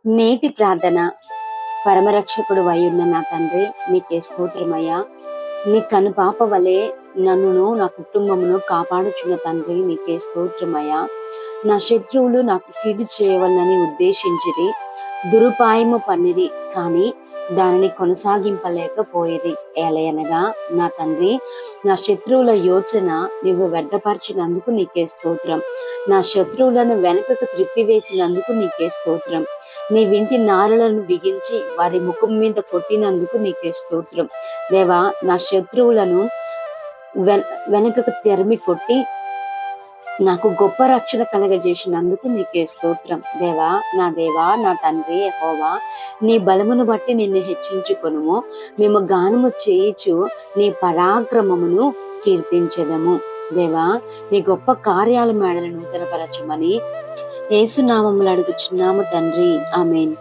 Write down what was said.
నేటి ప్రార్థన. పరమరక్షకుడు అయ్యున్న నా తండ్రి, నీకే స్తోత్రమయ్యా. నీ కనుపాప వలె నన్నును నా కుటుంబమును కాపాడుచున్న తండ్రి, నీకే స్తోత్రమయ్యా. నా శత్రువులు నాకు కీడు చేయవలనని ఉద్దేశించిరి, దురుపాయము పన్నిరి, కానీ దానిని కొనసాగింపలేకపోయేది. ఏలయనగా నా తండ్రి, నా శత్రువుల యోచన నీవు వ్యర్థపరిచినందుకు నీకే స్తోత్రం. నా శత్రువులను వెనుకకు త్రిప్పివేసినందుకు నీకే స్తోత్రం. నీ వింటి నారులను బిగించి వారి ముఖం మీద కొట్టినందుకు నీకే స్తోత్రం. దేవా, నా శత్రువులను వెనుకకు తెరిమి కొట్టి నాకు గొప్ప రక్షణ కలగజేసినందుకు నీకే స్తోత్రం. దేవా, నా తండ్రి యెహోవా, నీ బలమును బట్టి నిన్ను హెచ్చించుకొనుము. మేము గానము చేయిచు నీ పరాక్రమమును కీర్తించెదము. దేవా, నీ గొప్ప కార్యాల మేడలను నూతనపరచమని యేసు నామములో అడుగుచున్నాము తండ్రి. ఆమేన్.